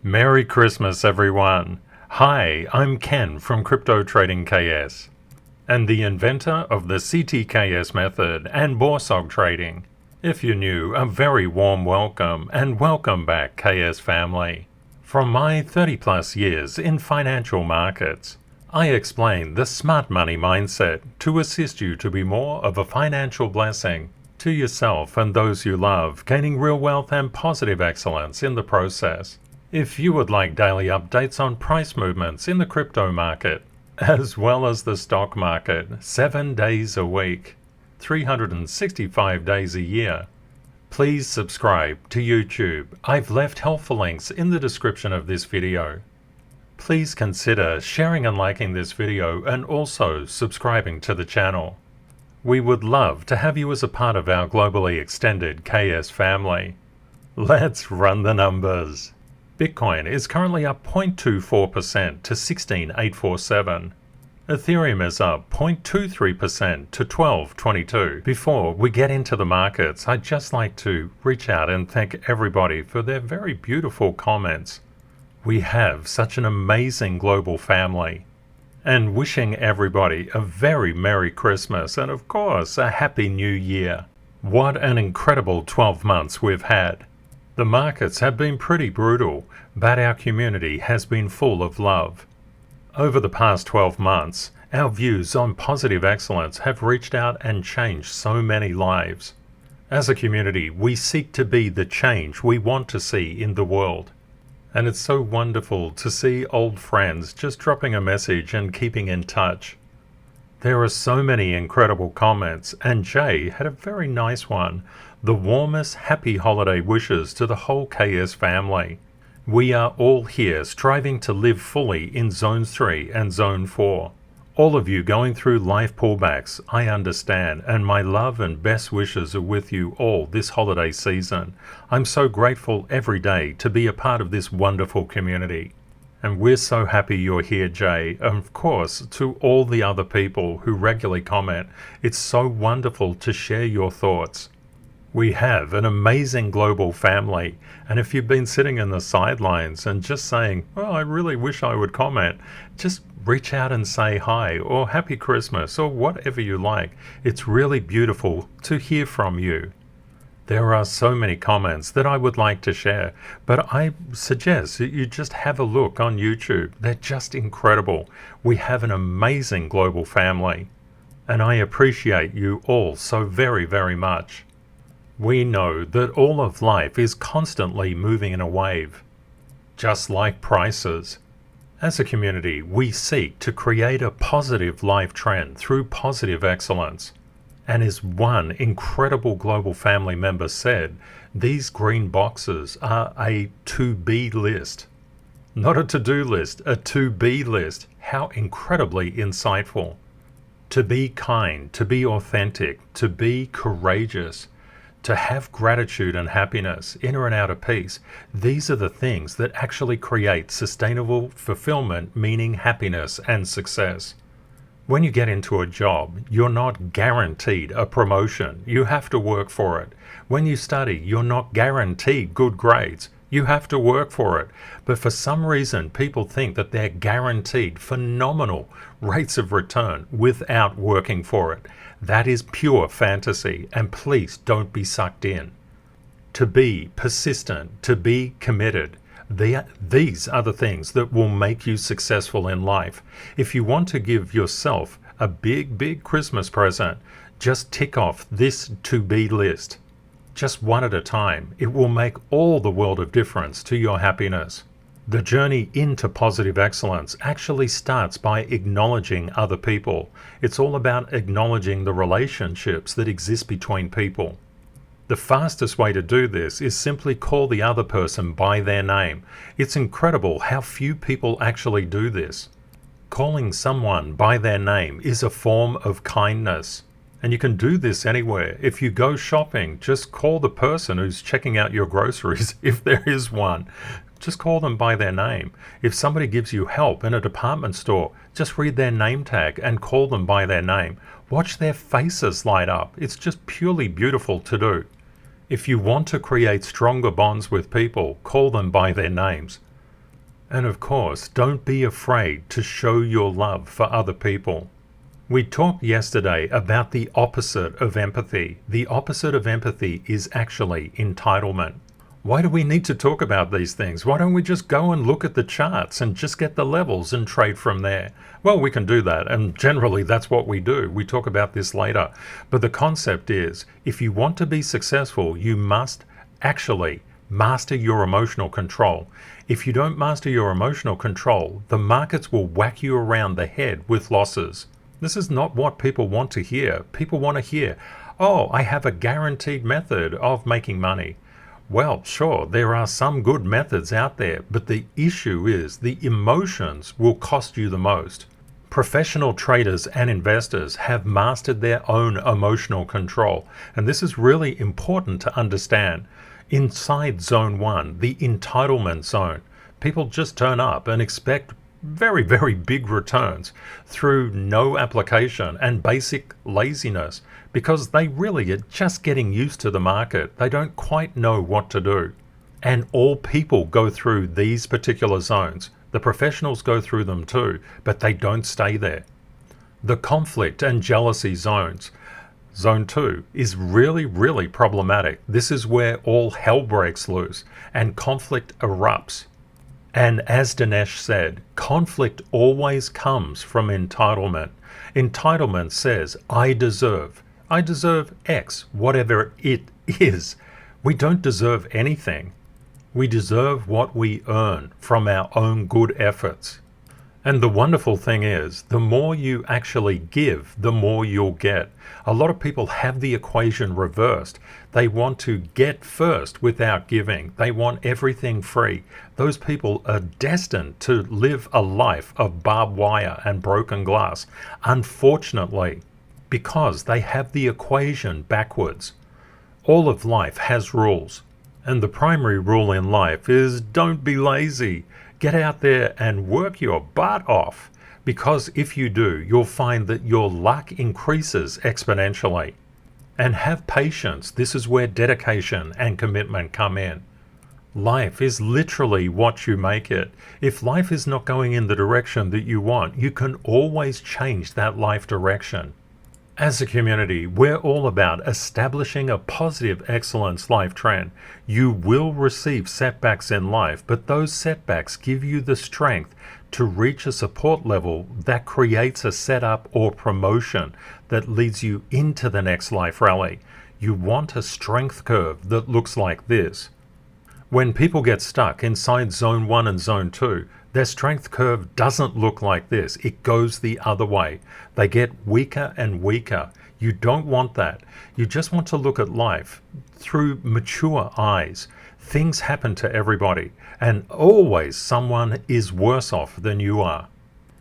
Merry Christmas, everyone! Hi, I'm Ken from CryptoTradingKS, and the inventor of the CTKS method and BORSOG trading. If you're new, a very warm welcome, and welcome back, KS family. From my 30 plus years in financial markets, I explain the smart money mindset to assist you to be more of a financial blessing to yourself and those you love, gaining real wealth and positive excellence in the process. If you would like daily updates on price movements in the crypto market, as well as the stock market, 7 days a week, 365 days a year, please subscribe to YouTube. I've left helpful links in the description of this video. Please consider sharing and liking this video and also subscribing to the channel. We would love to have you as a part of our globally extended KS family. Let's run the numbers. Bitcoin is currently up 0.24% to 16,847. Ethereum is up 0.23% to 1222. Before we get into the markets, I'd just like to reach out and thank everybody for their very beautiful comments. We have such an amazing global family. And wishing everybody a very Merry Christmas and of course a Happy New Year. What an incredible 12 months we've had. The markets have been pretty brutal, but our community has been full of love. Over the past 12 months, our views on positive excellence have reached out and changed so many lives. As a community, we seek to be the change we want to see in the world. And it's so wonderful to see old friends just dropping a message and keeping in touch. There are so many incredible comments, and Jay had a very nice one. The warmest happy holiday wishes to the whole KS family. We are all here striving to live fully in Zone 3 and Zone 4. All of you going through life pullbacks, I understand, and my love and best wishes are with you all this holiday season. I'm so grateful every day to be a part of this wonderful community. And we're so happy you're here, Jay. And of course, to all the other people who regularly comment, it's so wonderful to share your thoughts. We have an amazing global family, and if you've been sitting in the sidelines and just saying, "Oh, I really wish I would comment," just reach out and say hi or Happy Christmas or whatever you like. It's really beautiful to hear from you. There are so many comments that I would like to share, but I suggest that you just have a look on YouTube. They're just incredible. We have an amazing global family, and I appreciate you all so very, very much. We know that all of life is constantly moving in a wave, just like prices. As a community, we seek to create a positive life trend through positive excellence. And as one incredible global family member said, these green boxes are a to-be list. Not a to-do list, a to-be list. How incredibly insightful. To be kind, to be authentic, to be courageous, to have gratitude and happiness, inner and outer peace. These are the things that actually create sustainable fulfillment, meaning happiness and success. When you get into a job, you're not guaranteed a promotion. You have to work for it. When you study, you're not guaranteed good grades. You have to work for it. But for some reason, people think that they're guaranteed phenomenal rates of return without working for it. That is pure fantasy, and please don't be sucked in. To be persistent, to be committed, these are the things that will make you successful in life. If you want to give yourself a big, big Christmas present, just tick off this to-be list. Just one at a time. It will make all the world of difference to your happiness. The journey into positive excellence actually starts by acknowledging other people. It's all about acknowledging the relationships that exist between people. The fastest way to do this is simply call the other person by their name. It's incredible how few people actually do this. Calling someone by their name is a form of kindness. And you can do this anywhere. If you go shopping, just call the person who's checking out your groceries, if there is one. Just call them by their name. If somebody gives you help in a department store, just read their name tag and call them by their name. Watch their faces light up. It's just purely beautiful to do. If you want to create stronger bonds with people, call them by their names. And of course, don't be afraid to show your love for other people. We talked yesterday about the opposite of empathy. The opposite of empathy is actually entitlement. Why do we need to talk about these things? Why don't we just go and look at the charts and just get the levels and trade from there? Well, we can do that, and generally that's what we do. We talk about this later. But the concept is, if you want to be successful, you must actually master your emotional control. If you don't master your emotional control, the markets will whack you around the head with losses. This is not what people want to hear. People want to hear, oh, I have a guaranteed method of making money. Well, sure, there are some good methods out there, but the issue is the emotions will cost you the most. Professional traders and investors have mastered their own emotional control, and this is really important to understand. Inside Zone 1, the entitlement zone, people just turn up and expect very, very big returns through no application and basic laziness because they really are just getting used to the market. They don't quite know what to do. And all people go through these particular zones. The professionals go through them too, but they don't stay there. The conflict and jealousy zones. Zone 2 is really, really problematic. This is where all hell breaks loose and conflict erupts. And as Dinesh said, conflict always comes from entitlement. Entitlement says, I deserve X, whatever it is. We don't deserve anything. We deserve what we earn from our own good efforts. And the wonderful thing is, the more you actually give, the more you'll get. A lot of people have the equation reversed. They want to get first without giving. They want everything free. Those people are destined to live a life of barbed wire and broken glass, unfortunately, because they have the equation backwards. All of life has rules, and the primary rule in life is don't be lazy. Get out there and work your butt off, because if you do, you'll find that your luck increases exponentially. And have patience. This is where dedication and commitment come in. Life is literally what you make it. If life is not going in the direction that you want, you can always change that life direction. As a community, we're all about establishing a positive excellence life trend. You will receive setbacks in life, but those setbacks give you the strength to reach a support level that creates a setup or promotion that leads you into the next life rally. You want a strength curve that looks like this. When people get stuck inside Zone 1 and Zone 2, their strength curve doesn't look like this. It goes the other way. They get weaker and weaker. You don't want that. You just want to look at life through mature eyes. Things happen to everybody, and always someone is worse off than you are,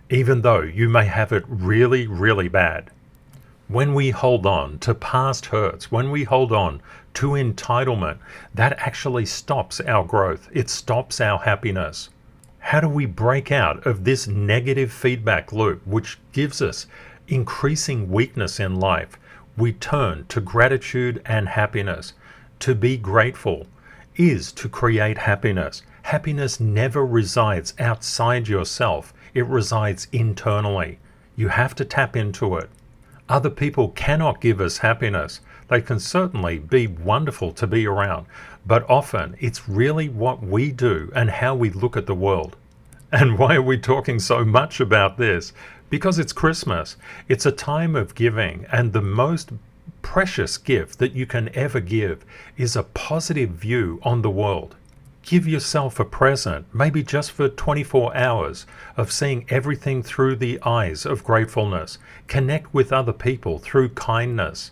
even though you may have it really, really bad. When we hold on to past hurts, when we hold on to entitlement, that actually stops our growth. It stops our happiness. How do we break out of this negative feedback loop, which gives us increasing weakness in life? We turn to gratitude and happiness. To be grateful is to create happiness. Happiness never resides outside yourself. It resides internally. You have to tap into it. Other people cannot give us happiness. They can certainly be wonderful to be around, but often it's really what we do and how we look at the world. And why are we talking so much about this? Because it's Christmas. It's a time of giving, and the most precious gift that you can ever give is a positive view on the world. Give yourself a present, maybe just for 24 hours, of seeing everything through the eyes of gratefulness. Connect with other people through kindness.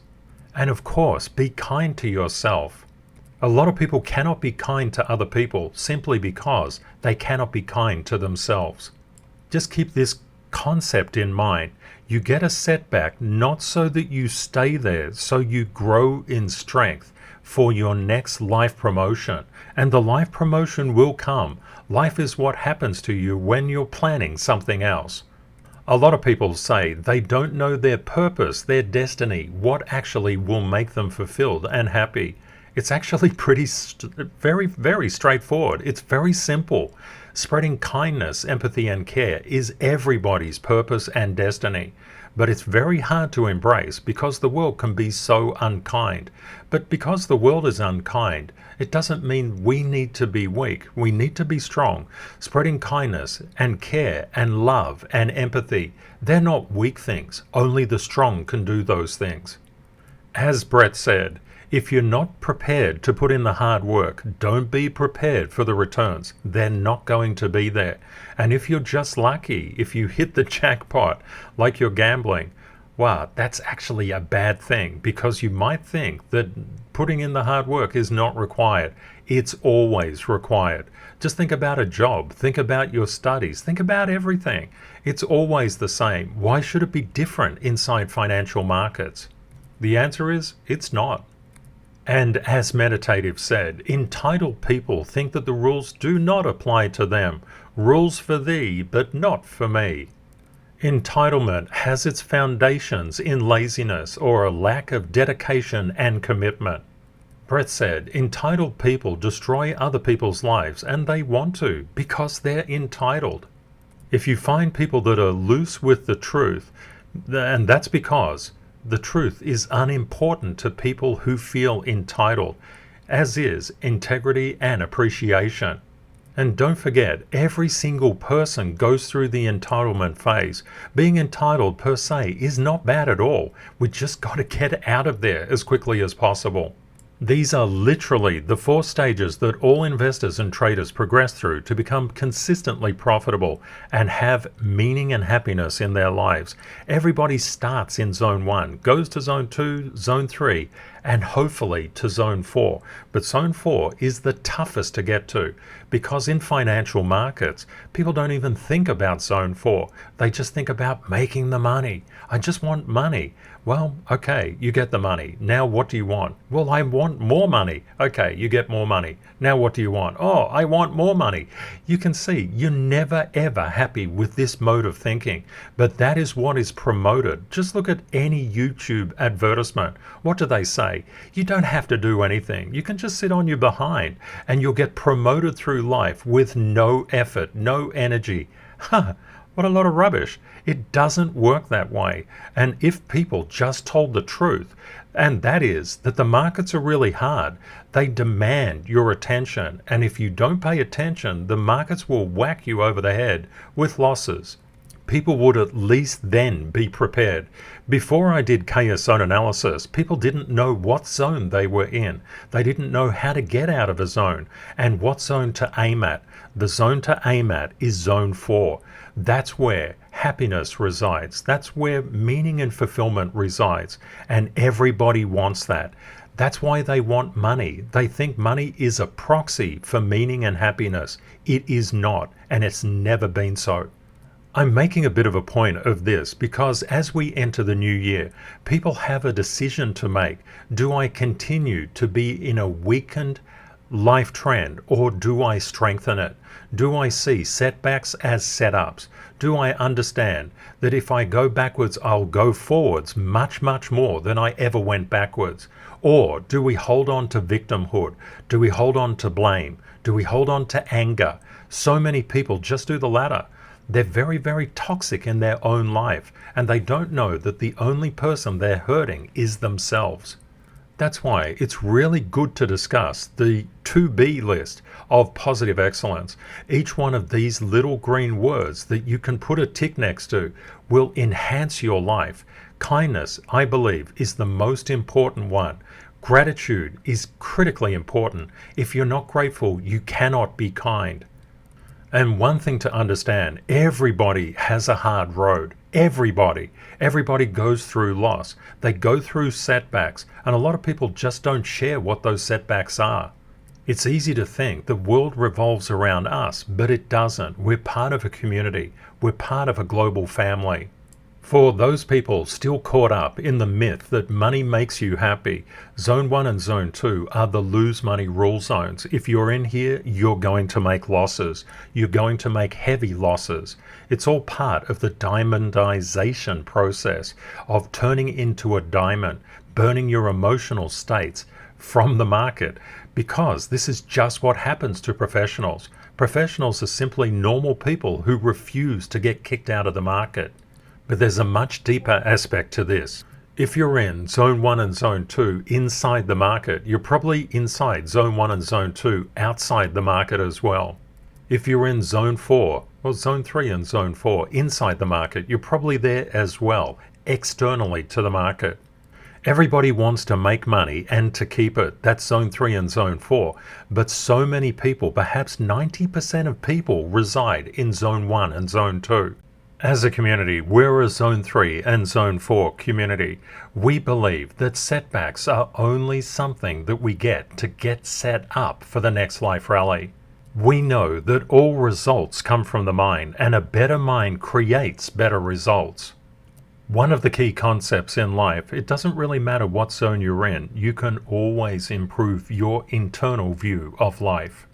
And of course, be kind to yourself. A lot of people cannot be kind to other people simply because they cannot be kind to themselves. Just keep this concept in mind. You get a setback not so that you stay there, so you grow in strength for your next life promotion. And the life promotion will come. Life is what happens to you when you're planning something else. A lot of people say they don't know their purpose, their destiny, what actually will make them fulfilled and happy. It's actually very, very straightforward. It's very simple. Spreading kindness, empathy, and care is everybody's purpose and destiny. But it's very hard to embrace because the world can be so unkind. But because the world is unkind, it doesn't mean we need to be weak. We need to be strong. Spreading kindness and care and love and empathy, they're not weak things. Only the strong can do those things. As Brett said, if you're not prepared to put in the hard work, don't be prepared for the returns. They're not going to be there. And if you're just lucky, if you hit the jackpot like you're gambling, wow, that's actually a bad thing, because you might think that putting in the hard work is not required. It's always required. Just think about a job, think about your studies, think about everything. It's always the same. Why should it be different inside financial markets? The answer is, it's not. And as Meditative said, entitled people think that the rules do not apply to them. Rules for thee, but not for me. Entitlement has its foundations in laziness or a lack of dedication and commitment. Brett said, entitled people destroy other people's lives, and they want to because they're entitled. If you find people that are loose with the truth, and that's because the truth is unimportant to people who feel entitled, as is integrity and appreciation. And don't forget, every single person goes through the entitlement phase. Being entitled per se is not bad at all. We just got to get out of there as quickly as possible. These are literally the 4 stages that all investors and traders progress through to become consistently profitable and have meaning and happiness in their lives. Everybody starts in zone 1, goes to zone 2, zone 3, and hopefully to zone 4. But zone 4 is the toughest to get to, because in financial markets, people don't even think about zone 4. They just think about making the money. I just want money. Well, okay, you get the money. Now what do you want? Well, I want more money. Okay, you get more money. Now what do you want? Oh, I want more money. You can see you're never ever happy with this mode of thinking, but that is what is promoted. Just look at any YouTube advertisement. What do they say? You don't have to do anything. You can just sit on your behind and you'll get promoted through life with no effort, no energy. What a lot of rubbish. It doesn't work that way. And if people just told the truth, and that is that the markets are really hard, they demand your attention. And if you don't pay attention, the markets will whack you over the head with losses. People would at least then be prepared. Before I did KS zone analysis, people didn't know what zone they were in. They didn't know how to get out of a zone and what zone to aim at. The zone to aim at is zone 4. That's where happiness resides. That's where meaning and fulfillment resides. And everybody wants that. That's why they want money. They think money is a proxy for meaning and happiness. It is not, and it's never been so. I'm making a bit of a point of this because as we enter the new year, people have a decision to make. Do I continue to be in a weakened life trend, or do I strengthen it? Do I see setbacks as setups? Do I understand that if I go backwards, I'll go forwards much, much more than I ever went backwards? Or do we hold on to victimhood? Do we hold on to blame? Do we hold on to anger? So many people just do the latter. They're very, very toxic in their own life, and they don't know that the only person they're hurting is themselves. That's why it's really good to discuss the to-be list of positive excellence. Each one of these little green words that you can put a tick next to will enhance your life. Kindness, I believe, is the most important one. Gratitude is critically important. If you're not grateful, you cannot be kind. And one thing to understand, everybody has a hard road. Everybody goes through loss. They go through setbacks, and a lot of people just don't share what those setbacks are. It's easy to think the world revolves around us, but it doesn't. We're part of a community. We're part of a global family. For those people still caught up in the myth that money makes you happy, Zone 1 and Zone 2 are the lose money rule zones. If you're in here, you're going to make losses. You're going to make heavy losses. It's all part of the diamondization process of turning into a diamond, burning your emotional states from the market, because this is just what happens to professionals. Professionals are simply normal people who refuse to get kicked out of the market. But there's a much deeper aspect to this. If you're in Zone 1 and Zone 2 inside the market, you're probably inside Zone 1 and Zone 2 outside the market as well. If you're in Zone 4, or Zone 3 and Zone 4 inside the market, you're probably there as well, externally to the market. Everybody wants to make money and to keep it. That's Zone 3 and Zone 4. But so many people, perhaps 90% of people, reside in Zone 1 and Zone 2. As a community, we're a Zone 3 and Zone 4 community. We believe that setbacks are only something that we get to get set up for the next life rally. We know that all results come from the mind, and a better mind creates better results. One of the key concepts in life, it doesn't really matter what zone you're in, you can always improve your internal view of life.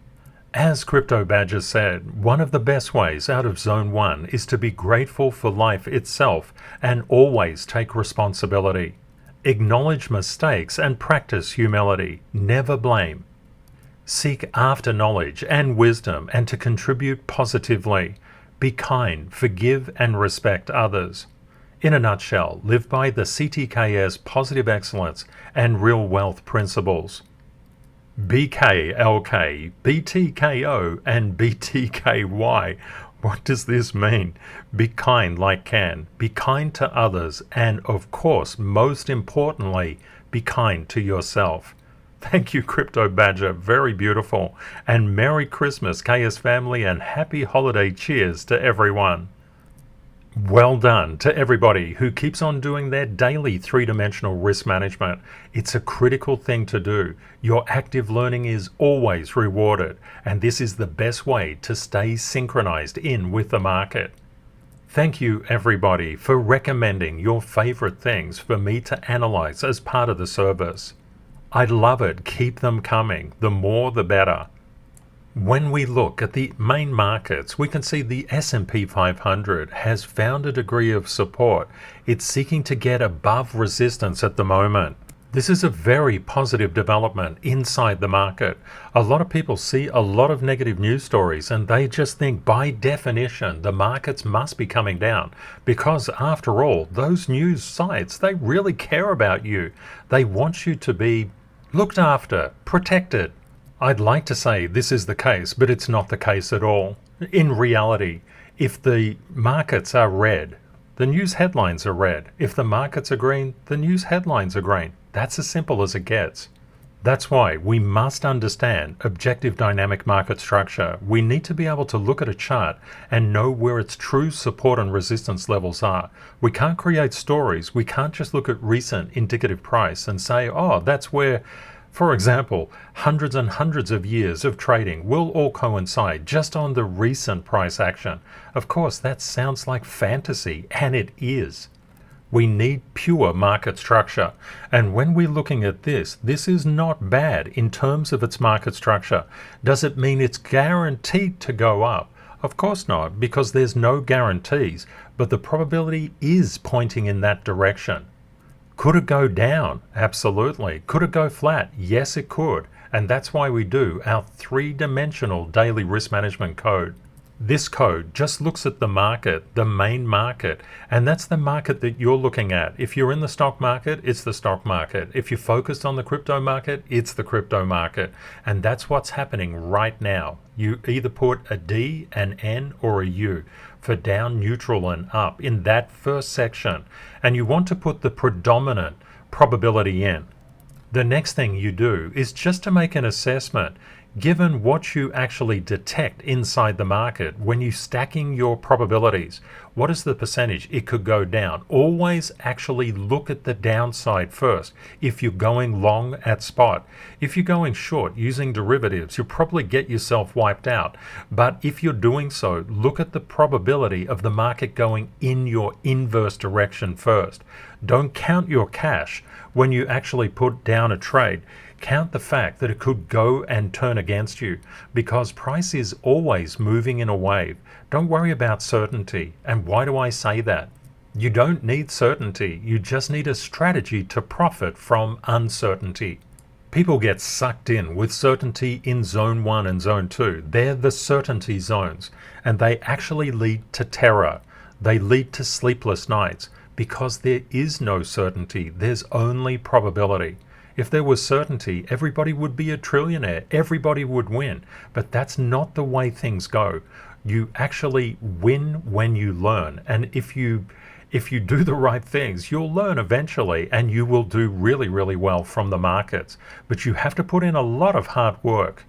As Crypto Badger said, one of the best ways out of Zone 1 is to be grateful for life itself and always take responsibility. Acknowledge mistakes and practice humility. Never blame. Seek after knowledge and wisdom and to contribute positively. Be kind, forgive and respect others. In a nutshell, live by the CTKS positive excellence and real wealth principles. BKLK, BTKO, and BTKY. What does this mean? Be kind like Ken. Be kind to others. And of course, most importantly, be kind to yourself. Thank you, Crypto Badger. Very beautiful. And Merry Christmas, KS family, and happy holiday cheers to everyone. Well done to everybody who keeps on doing their daily three-dimensional risk management. It's a critical thing to do. Your active learning is always rewarded, and this is the best way to stay synchronized in with the market. Thank you everybody for recommending your favorite things for me to analyze as part of the service. I love it. Keep them coming. The more the better. When we look at the main markets, we can see the S&P 500 has found a degree of support. It's seeking to get above resistance at the moment. This is a very positive development inside the market. A lot of people see a lot of negative news stories and they just think by definition the markets must be coming down because after all, those news sites, they really care about you. They want you to be looked after, protected. I'd like to say this is the case, but it's not the case at all. In reality, if the markets are red, the news headlines are red. If the markets are green, the news headlines are green. That's as simple as it gets. That's why we must understand objective dynamic market structure. We need to be able to look at a chart and know where its true support and resistance levels are. We can't create stories. We can't just look at recent indicative price and say, oh, that's where, for example, hundreds and hundreds of years of trading will all coincide just on the recent price action. Of course, that sounds like fantasy, and it is. We need pure market structure. And when we're looking at this is not bad in terms of its market structure. Does it mean it's guaranteed to go up? Of course not, because there's no guarantees, but the probability is pointing in that direction. Could it go down? Absolutely. Could it go flat? Yes, it could. And that's why we do our three-dimensional daily risk management code. This code just looks at the market, the main market, and that's the market that you're looking at. If you're in the stock market, it's the stock market. If you're focused on the crypto market, it's the crypto market. And that's what's happening right now. You either put a D, an N, or a U for down, neutral, and up in that first section. And you want to put the predominant probability in. The next thing you do is just to make an assessment. Given what you actually detect inside the market, when you're stacking your probabilities, what is the percentage it could go down? Always actually look at the downside first if you're going long at spot. If you're going short using derivatives, you'll probably get yourself wiped out. But if you're doing so, look at the probability of the market going in your inverse direction first. Don't count your cash when you actually put down a trade. Count the fact that it could go and turn against you because price is always moving in a wave. Don't worry about certainty. And why do I say that? You don't need certainty. You just need a strategy to profit from uncertainty. People get sucked in with certainty in Zone 1 and Zone 2. They're the certainty zones, and they actually lead to terror. They lead to sleepless nights because there is no certainty. There's only probability. If there was certainty, everybody would be a trillionaire. Everybody would win. But that's not the way things go. You actually win when you learn. And if you do the right things, you'll learn eventually and you will do really, really well from the markets. But you have to put in a lot of hard work.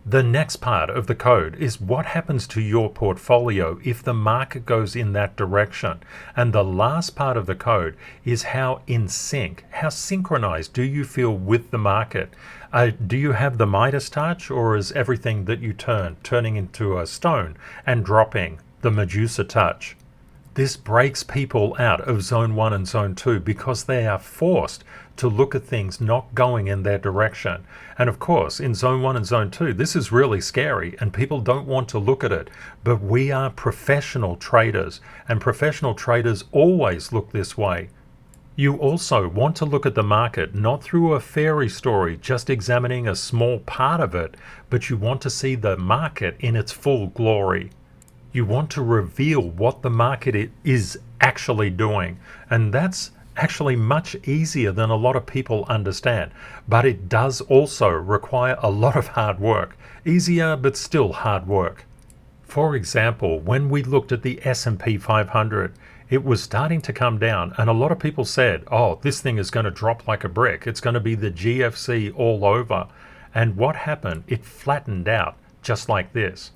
The next part of the code is what happens to your portfolio if the market goes in that direction. And the last part of the code is how in sync, how synchronized do you feel with the market? Do you have the Midas touch, or is everything that you turning into a stone and dropping the Medusa touch? This breaks people out of Zone 1 and Zone 2 because they are forced to look at things not going in their direction. And of course, in Zone 1 and Zone 2, this is really scary and people don't want to look at it. But we are professional traders, and professional traders always look this way. You also want to look at the market not through a fairy story, just examining a small part of it, but you want to see the market in its full glory. You want to reveal what the market is actually doing, and that's actually much easier than a lot of people understand, but it does also require a lot of hard work. Easier, but still hard work. For example, when we looked at the S&P 500, it was starting to come down, and a lot of people said, oh, this thing is going to drop like a brick. It's going to be the GFC all over. And what happened? It flattened out just like this.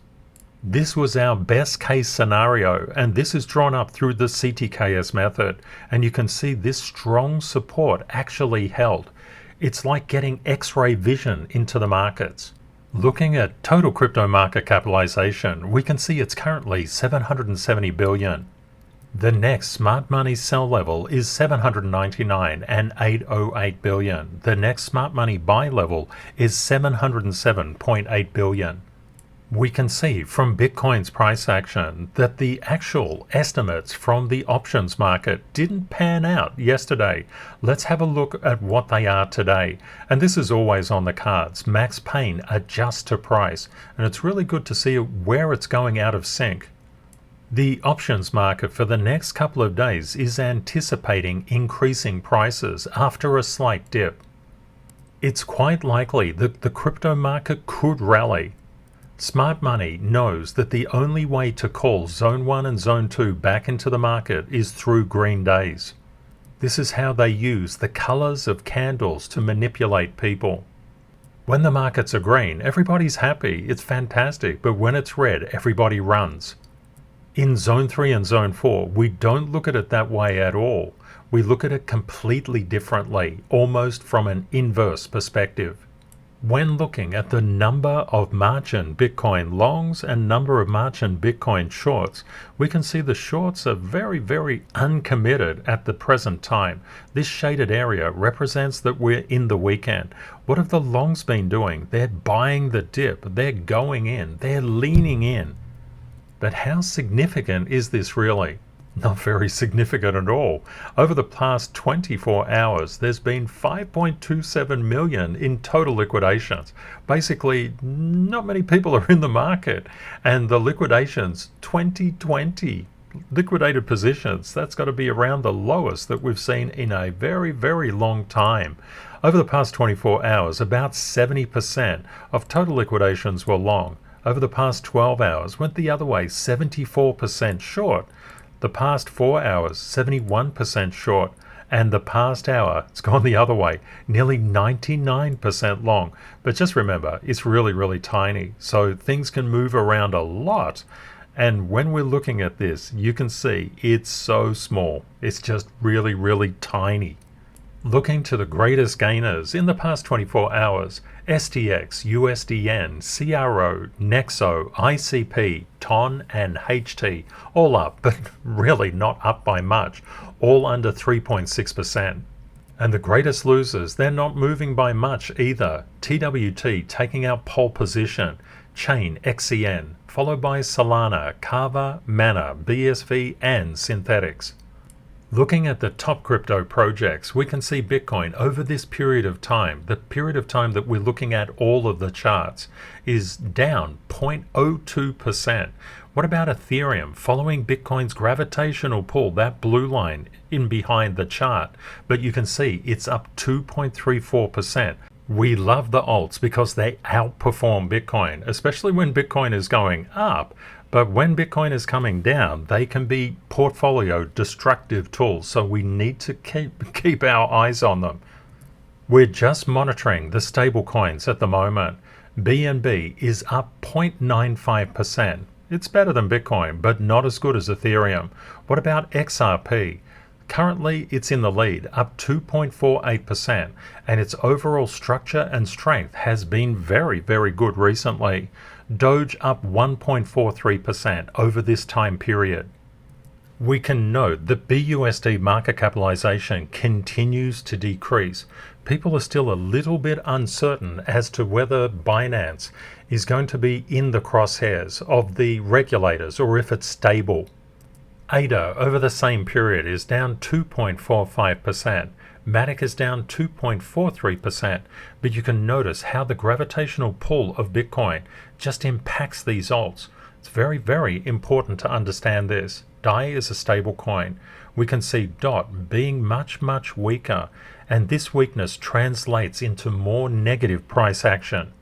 This was our best case scenario, and this is drawn up through the CTKS method, and you can see this strong support actually held. It's like getting X-ray vision into the markets. Looking at total crypto market capitalization, we can see it's currently 770 billion. The next smart money sell level is 799 and 808 billion. The next smart money buy level is 707.8 billion. We can see from Bitcoin's price action that the actual estimates from the options market didn't pan out yesterday. Let's have a look at what they are today. And this is always on the cards. Max Pain adjusts to price, and it's really good to see where it's going out of sync. The options market for the next couple of days is anticipating increasing prices after a slight dip. It's quite likely that the crypto market could rally. Smart money knows that the only way to call Zone 1 and Zone 2 back into the market is through green days. This is how they use the colors of candles to manipulate people. When the markets are green, everybody's happy, it's fantastic, but when it's red, everybody runs. In Zone 3 and Zone 4, we don't look at it that way at all. We look at it completely differently, almost from an inverse perspective. When looking at the number of margin Bitcoin longs and number of margin Bitcoin shorts, we can see the shorts are very, very uncommitted at the present time. This shaded area represents that we're in the weekend. What have the longs been doing? They're buying the dip, they're going in, they're leaning in. But how significant is this really? Not very significant at all. Over the past 24 hours, there's been 5.27 million in total liquidations. Basically, not many people are in the market. And the liquidations, 2020 liquidated positions, that's got to be around the lowest that we've seen in a very, very long time. Over the past 24 hours, about 70% of total liquidations were long. Over the past 12 hours, went the other way, 74% short. The past 4 hours, 71% short, and the past hour, it's gone the other way, nearly 99% long. But just remember, it's really, really tiny, so things can move around a lot. And when we're looking at this, you can see it's so small. It's just really, really tiny. Looking to the greatest gainers in the past 24 hours, STX, USDN, CRO, Nexo, ICP, TON and HT, all up, but really not up by much, all under 3.6%. And the greatest losers, they're not moving by much either. TWT taking out pole position, Chain XCN, followed by Solana, Kava, Mana, BSV and Synthetics. Looking at the top crypto projects, we can see Bitcoin over this period of time, the period of time that we're looking at all of the charts, is down 0.02%. What about Ethereum? Following Bitcoin's gravitational pull, that blue line in behind the chart, but you can see it's up 2.34%. We love the alts because they outperform Bitcoin, especially when Bitcoin is going up. But when Bitcoin is coming down, they can be portfolio destructive tools, so we need to keep our eyes on them. We're just monitoring the stable coins at the moment. BNB is up 0.95%. It's better than Bitcoin, but not as good as Ethereum. What about XRP? Currently, it's in the lead, up 2.48%, and its overall structure and strength has been very, very good recently. Doge up 1.43% over this time period. We can note that BUSD market capitalization continues to decrease. People are still a little bit uncertain as to whether Binance is going to be in the crosshairs of the regulators or if it's stable. ADA over the same period is down 2.45%. Matic is down 2.43%, but you can notice how the gravitational pull of Bitcoin just impacts these alts. It's very, very important to understand this. DAI is a stable coin. We can see DOT being much, much weaker, and this weakness translates into more negative price action.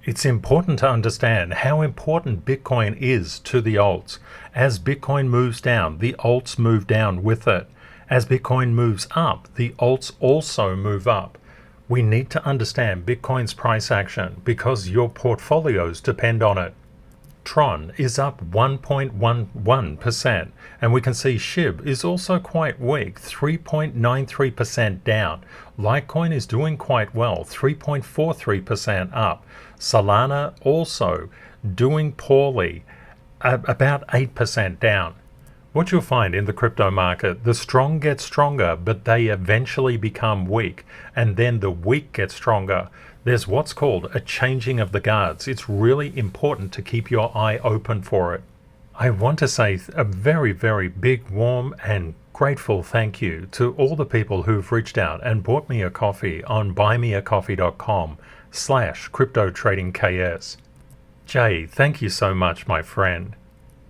It's important to understand how important Bitcoin is to the alts. As Bitcoin moves down, the alts move down with it. As Bitcoin moves up, the alts also move up. We need to understand Bitcoin's price action because your portfolios depend on it. Tron is up 1.11%, and we can see SHIB is also quite weak, 3.93% down. Litecoin is doing quite well, 3.43% up. Solana also doing poorly, about 8% down. What you'll find in the crypto market, the strong get stronger, but they eventually become weak, and then the weak get stronger. There's what's called a changing of the guards. It's really important to keep your eye open for it. I want to say a very, very big, warm and grateful thank you to all the people who've reached out and bought me a coffee on buymeacoffee.com/CryptoTradingKS. Jay, thank you so much, my friend.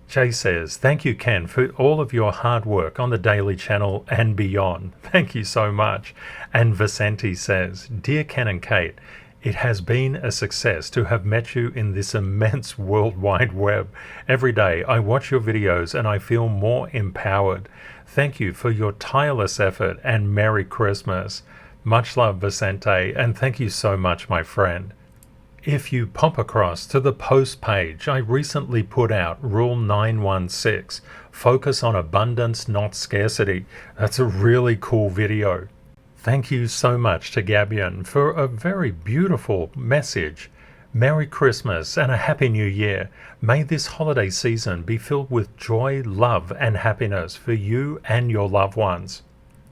Jay says, thank you, Ken, for all of your hard work on the daily channel and beyond. Thank you so much. And Vicente says, dear Ken and Kate, it has been a success to have met you in this immense worldwide web. Every day I watch your videos and I feel more empowered. Thank you for your tireless effort and Merry Christmas. Much love, Vicente, and thank you so much, my friend. If you pop across to the post page, I recently put out Rule 916, Focus on Abundance, Not Scarcity. That's a really cool video. Thank you so much to Gabion for a very beautiful message. Merry Christmas and a Happy New Year. May this holiday season be filled with joy, love, and happiness for you and your loved ones.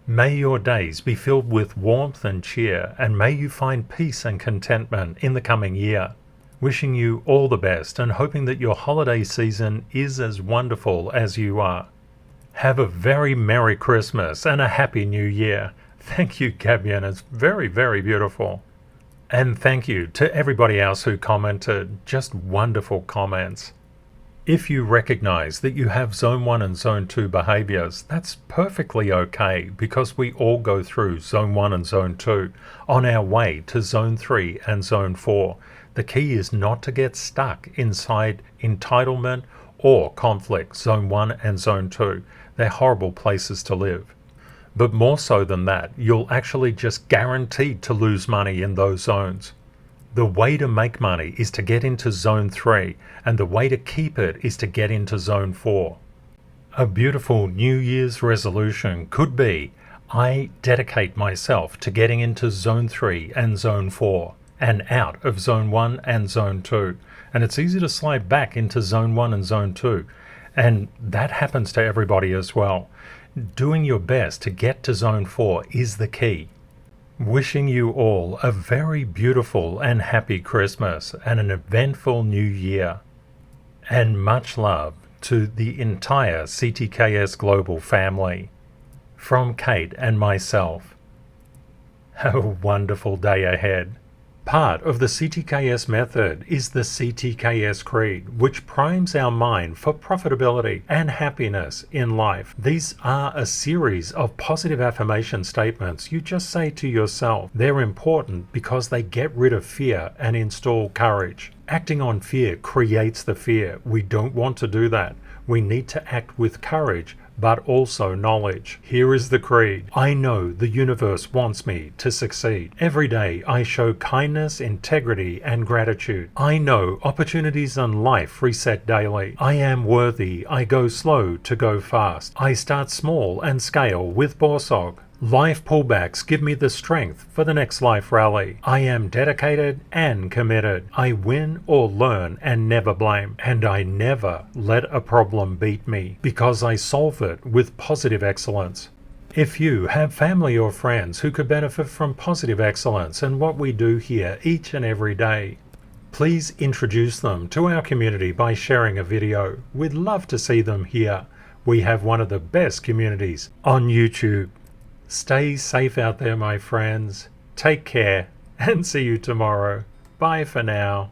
May your days be filled with warmth and cheer, and may you find peace and contentment in the coming year. Wishing you all the best and hoping that your holiday season is as wonderful as you are. Have a very Merry Christmas and a Happy New Year. Thank you, Gabion. It's very, very beautiful. And thank you to everybody else who commented. Just wonderful comments. If you recognize that you have Zone 1 and Zone 2 behaviors, that's perfectly okay because we all go through Zone 1 and Zone 2 on our way to Zone 3 and Zone 4. The key is not to get stuck inside entitlement or conflict, Zone 1 and Zone 2. They're horrible places to live. But more so than that, you'll actually just guaranteed to lose money in those zones. The way to make money is to get into Zone 3, and the way to keep it is to get into Zone 4. A beautiful New Year's resolution could be, I dedicate myself to getting into Zone 3 and Zone 4, and out of Zone 1 and Zone 2. And it's easy to slide back into Zone 1 and Zone 2. And that happens to everybody as well. Doing your best to get to Zone 4 is the key. Wishing you all a very beautiful and happy Christmas and an eventful New Year. And much love to the entire CTKS Global family. from Kate and myself. A wonderful day ahead. Part of the CTKS method is the CTKS Creed, which primes our mind for profitability and happiness in life. These are a series of positive affirmation statements you just say to yourself. They're important because they get rid of fear and install courage. Acting on fear creates the fear. We don't want to do that. We need to act with courage, but also knowledge. Here is the creed. I know the universe wants me to succeed. Every day I show kindness, integrity, and gratitude. I know opportunities in life reset daily. I am worthy. I go slow to go fast. I start small and scale with BORSOG. Life pullbacks give me the strength for the next life rally. I am dedicated and committed. I win or learn and never blame. And I never let a problem beat me because I solve it with positive excellence. If you have family or friends who could benefit from positive excellence and what we do here each and every day, please introduce them to our community by sharing a video. We'd love to see them here. We have one of the best communities on YouTube. Stay safe out there, my friends. Take care and see you tomorrow. Bye for now.